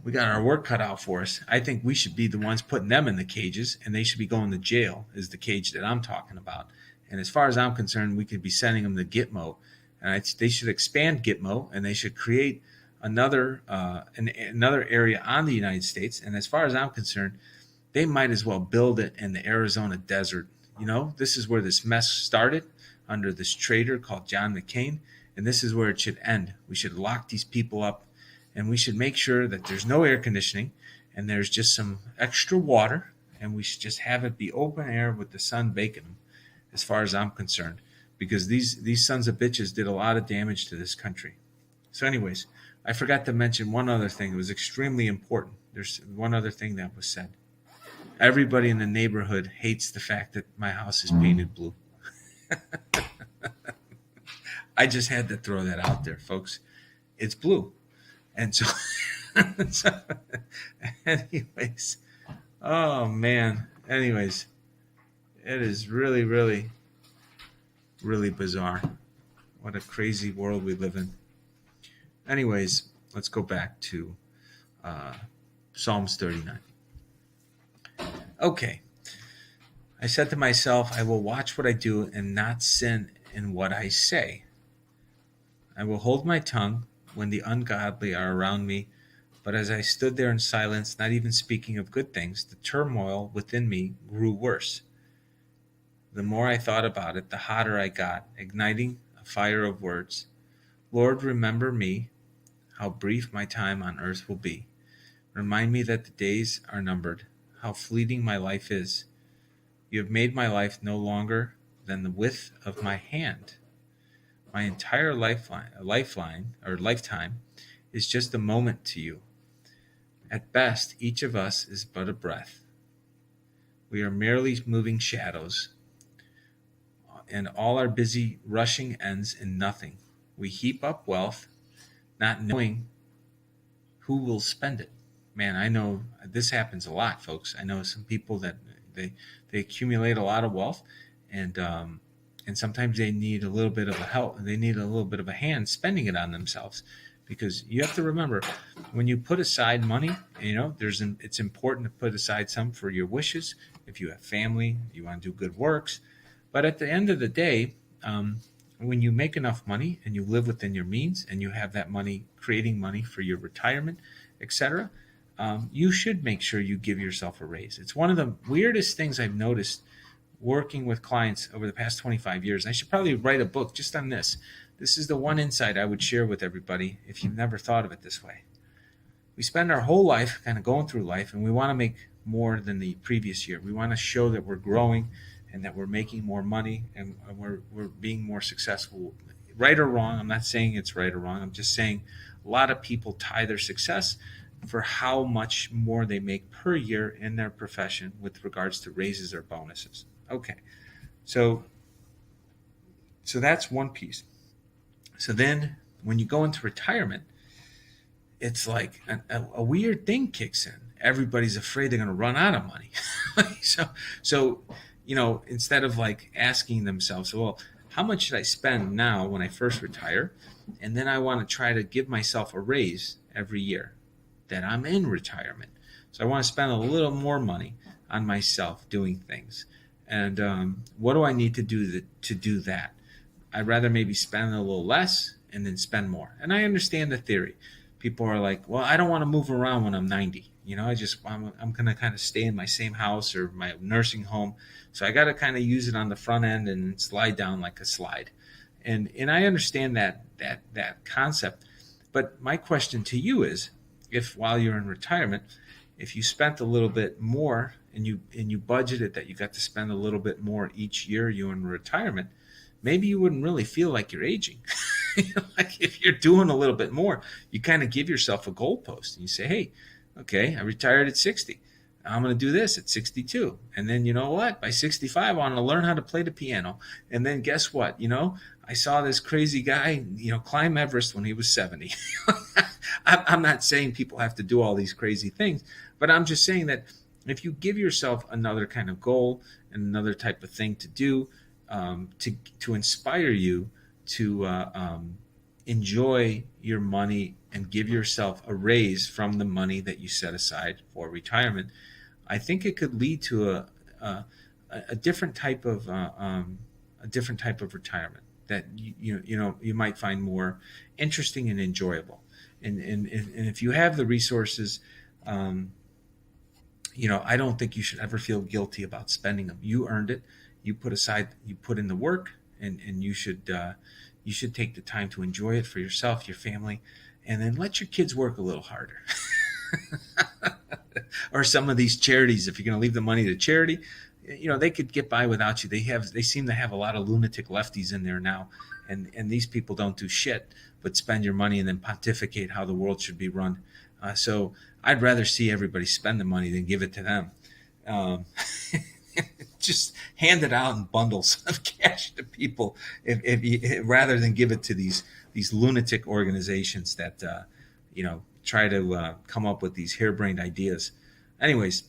we got our work cut out for us. I think we should be the ones putting them in the cages, and they should be going to jail, is the cage that I'm talking about. And as far as I'm concerned, we could be sending them to Gitmo. And they should expand Gitmo, and they should create another area on the United States. And as far as I'm concerned, they might as well build it in the Arizona desert. This is where this mess started under this traitor called John McCain, and this is where it should end. We should lock these people up, and we should make sure that there's no air conditioning and there's just some extra water, and we should just have it be open air with the sun baking them, as far as I'm concerned, because these sons of bitches did a lot of damage to this country. So anyways, I forgot to mention one other thing. It was extremely important. There's one other thing that was said. Everybody in the neighborhood hates the fact that my house is painted blue. I just had to throw that out there, folks. It's blue. And so, anyways, oh man. Anyways, it is really, really, really bizarre. What a crazy world we live in. Anyways, let's go back to Psalms 39. Okay. I said to myself, I will watch what I do and not sin in what I say. I will hold my tongue when the ungodly are around me. But as I stood there in silence, not even speaking of good things, the turmoil within me grew worse. The more I thought about it, the hotter I got, igniting a fire of words. Lord, remember me, how brief my time on earth will be. Remind me that the days are numbered, how fleeting my life is. You have made my life no longer than the width of my hand. My entire lifetime is just a moment to you. At best, each of us is but a breath. We are merely moving shadows, and all our busy rushing ends in nothing. We heap up wealth, not knowing who will spend it. Man, I know this happens a lot, folks. I know some people that they accumulate a lot of wealth, and sometimes they need a little bit of a help. They need a little bit of a hand spending it on themselves, because you have to remember, when you put aside money, it's important to put aside some for your wishes. If you have family, you want to do good works. But at the end of the day, when you make enough money and you live within your means, and you have that money creating money for your retirement, etc., you should make sure you give yourself a raise. It's one of the weirdest things I've noticed working with clients over the past 25 years. I should probably write a book just on this. This is the one insight I would share with everybody if you've never thought of it this way. We spend our whole life kind of going through life, and we want to make more than the previous year. We want to show that we're growing and that we're making more money, and we're being more successful. Right or wrong, I'm not saying it's right or wrong. I'm just saying a lot of people tie their success for how much more they make per year in their profession with regards to raises or bonuses. Okay, so that's one piece. So then when you go into retirement, it's like a weird thing kicks in. Everybody's afraid they're going to run out of money. So instead of like asking themselves, well, how much should I spend now when I first retire? And then I want to try to give myself a raise every year that I'm in retirement. So I want to spend a little more money on myself doing things. And what do I need to do to do that? I'd rather maybe spend a little less and then spend more. And I understand the theory. People are like, well, I don't want to move around when I'm 90. I'm going to kind of stay in my same house or my nursing home. So I got to kind of use it on the front end and slide down like a slide. And I understand that concept. But my question to you is, if while you're in retirement, if you spent a little bit more and you budgeted that you got to spend a little bit more each year you're in retirement, maybe you wouldn't really feel like you're aging. Like if you're doing a little bit more, you kind of give yourself a goalpost and you say, hey, okay, I retired at 60. I'm going to do this at 62. And then you know what? By 65, I want to learn how to play the piano. And then guess what? I saw this crazy guy, climb Everest when he was 70. I'm not saying people have to do all these crazy things, but I'm just saying that if you give yourself another kind of goal and another type of thing to do, to inspire you to enjoy your money and give yourself a raise from the money that you set aside for retirement, I think it could lead to a, a different type of a different type of retirement that you might find more interesting and enjoyable. And if you have the resources, um, I don't think you should ever feel guilty about spending them. You earned it. You put in the work, and you should take the time to enjoy it for yourself, your family, and then let your kids work a little harder. Or some of these charities, if you're going to leave the money to charity, they could get by without you. They seem to have a lot of lunatic lefties in there now, and these people don't do shit but spend your money and then pontificate how the world should be run. So I'd rather see everybody spend the money than give it to them. Um, just hand it out in bundles of cash to people, if you, rather than give it to these lunatic organizations that try to come up with these harebrained ideas. Anyways,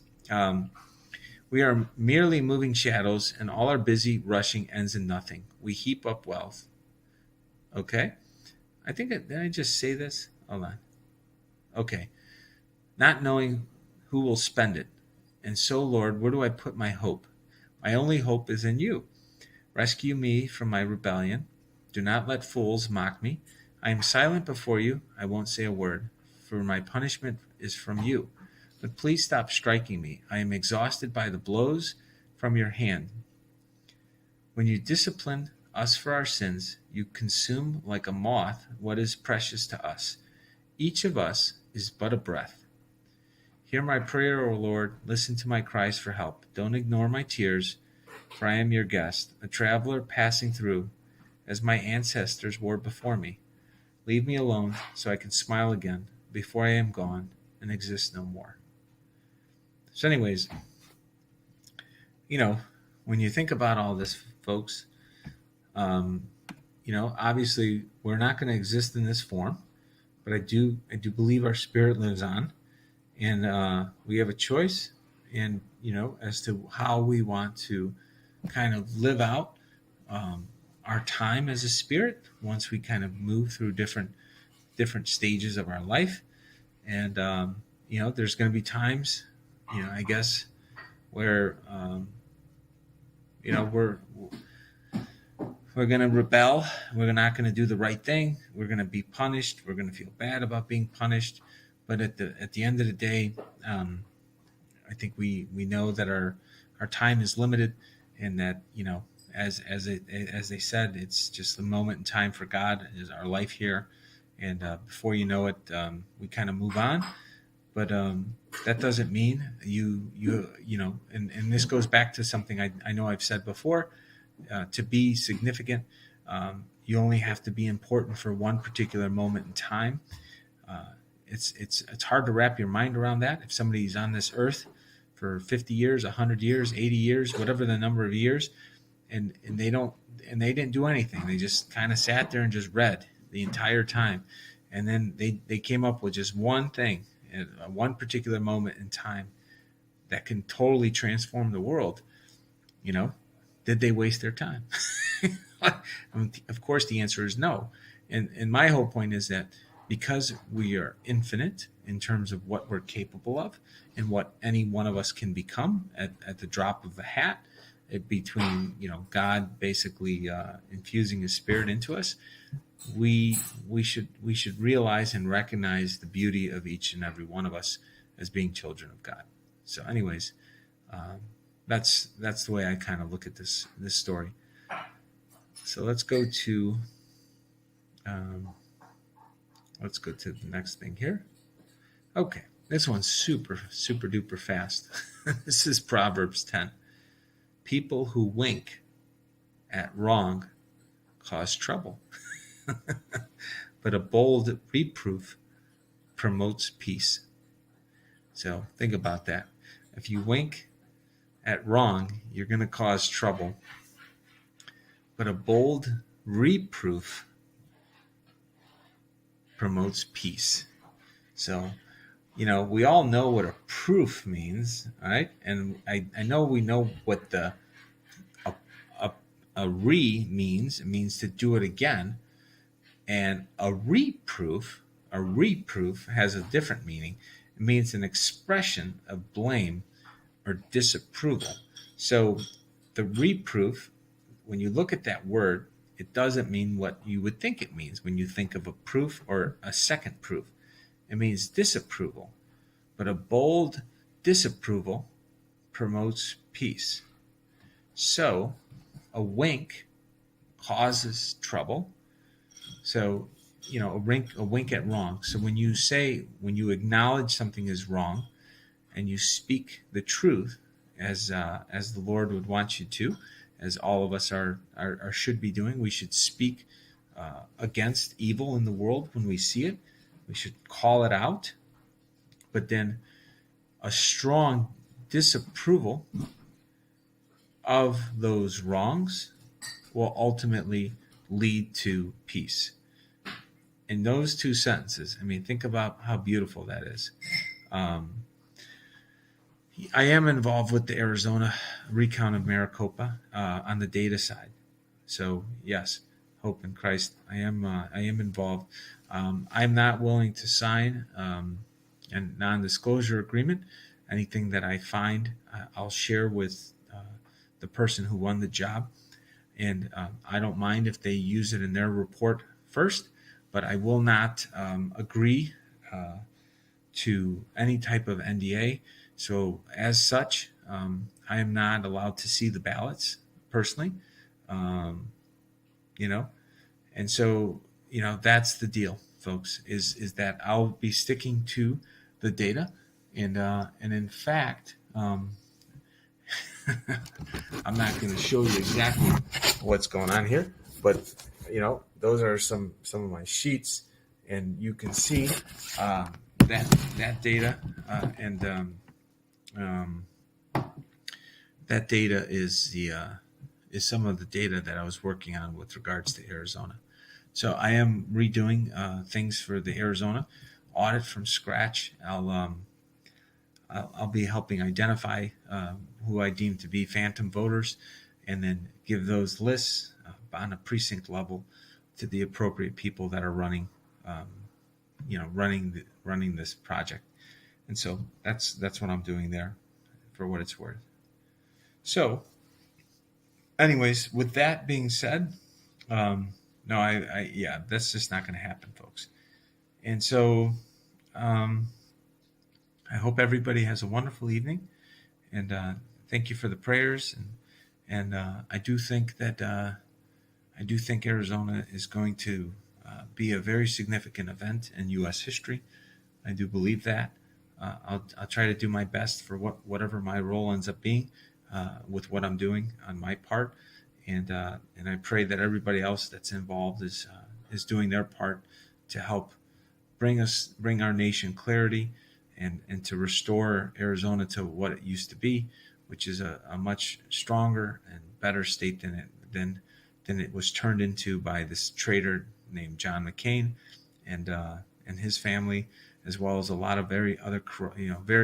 we are merely moving shadows, and all our busy rushing ends in nothing. We heap up wealth. Okay? Did I just say this? Hold on. Okay. Not knowing who will spend it. And so, Lord, where do I put my hope? My only hope is in you. Rescue me from my rebellion. Do not let fools mock me. I am silent before you. I won't say a word, for my punishment is from you. But please stop striking me. I am exhausted by the blows from your hand. When you discipline us for our sins, you consume like a moth what is precious to us. Each of us is but a breath. Hear my prayer, O Lord. Listen to my cries for help. Don't ignore my tears, for I am your guest, a traveler passing through, as my ancestors were before me. Leave me alone so I can smile again before I am gone and exist no more. So anyways, when you think about all this, folks, obviously we're not going to exist in this form, but I do believe our spirit lives on, and we have a choice, and as to how we want to kind of live out our time as a spirit once we kind of move through different stages of our life. And there's going to be times, I guess, where we're going to rebel. We're not going to do the right thing. We're going to be punished. We're going to feel bad about being punished. But at the end of the day, I think we know that our time is limited, and that as they said, it's just a moment in time for God is our life here, and before you know it, we kind of move on. But that doesn't mean and this goes back to something I know I've said before. To be significant, you only have to be important for one particular moment in time. It's hard to wrap your mind around that. If somebody's on this earth for 50 years, 100 years, 80 years, whatever the number of years, and they didn't do anything. They just kind of sat there and just read the entire time. And then they came up with just one thing, one particular moment in time that can totally transform the world. Did they waste their time? Of course, the answer is no. And my whole point is that because we are infinite in terms of what we're capable of and what any one of us can become at the drop of a hat, between God basically infusing His Spirit into us, we should realize and recognize the beauty of each and every one of us as being children of God. So, anyways, that's the way I kind of look at this story. So let's go to the next thing here. Okay, this one's super duper fast. This is Proverbs 10. People who wink at wrong cause trouble, but a bold reproof promotes peace. So think about that. If you wink at wrong, you're going to cause trouble, but a bold reproof promotes peace. So, we all know what a proof means, all right? And I know we know what a re means. It means to do it again. And a reproof has a different meaning. It means an expression of blame or disapproval. So the reproof, when you look at that word, it doesn't mean what you would think it means when you think of a proof or a second proof. It means disapproval. But a bold disapproval promotes peace. So a wink causes trouble. So, a wink at wrong. So when you acknowledge something is wrong, and you speak the truth as the Lord would want you to, as all of us are should be doing, we should speak against evil in the world when we see it. We should call it out. But then a strong disapproval of those wrongs will ultimately lead to peace. In those two sentences, think about how beautiful that is. I am involved with the Arizona recount of Maricopa on the data side. So yes, hope in Christ. I am involved. I'm not willing to sign a non-disclosure agreement. Anything that I find, I'll share with the person who won the job. And I don't mind if they use it in their report first, but I will not agree to any type of NDA. So as such, I am not allowed to see the ballots personally, and so, that's the deal, folks, is that I'll be sticking to the data. And in fact, I'm not going to show you exactly what's going on here, but those are some of my sheets, and you can see that data, and that data is some of the data that I was working on with regards to Arizona. So I am redoing things for the Arizona audit from scratch. I'll be helping identify who I deem to be phantom voters, and then give those lists on a precinct level to the appropriate people that are running this project. And so that's what I'm doing there, for what it's worth. So, anyways, with that being said, that's just not going to happen, folks. And so, I hope everybody has a wonderful evening, and thank you for the prayers. And I do think that Arizona is going to be a very significant event in U.S. history. I do believe that. I'll try to do my best for whatever my role ends up being with what I'm doing on my part, and I pray that everybody else that's involved is doing their part to help bring our nation clarity, and to restore Arizona to what it used to be, which is a much stronger and better state than it was turned into by this traitor named John McCain and his family, as well as a lot of very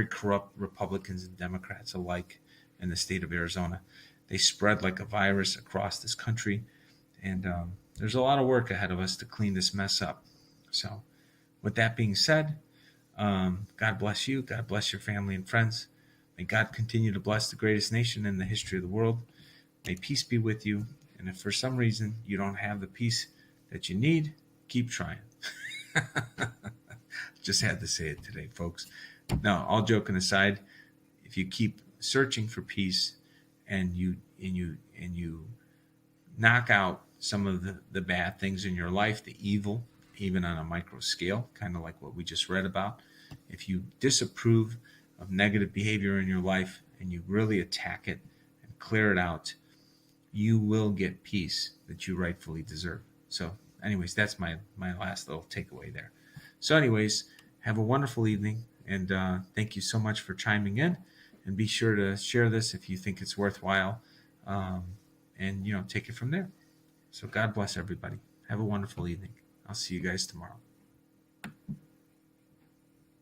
corrupt Republicans and Democrats alike in the state of Arizona. They spread like a virus across this country, and there's a lot of work ahead of us to clean this mess up. So, with that being said, God bless you. God bless your family and friends. May God continue to bless the greatest nation in the history of the world. May peace be with you. And if for some reason you don't have the peace that you need, keep trying. Just had to say it today, folks. No, all joking aside, if you keep searching for peace, and you knock out some of the bad things in your life, the evil, even on a micro scale, kind of like what we just read about. If you disapprove of negative behavior in your life and you really attack it and clear it out, you will get peace that you rightfully deserve. So anyways, that's my last little takeaway there. So anyways, have a wonderful evening, and thank you so much for chiming in, and be sure to share this if you think it's worthwhile, and take it from there. So God bless everybody. Have a wonderful evening. I'll see you guys tomorrow.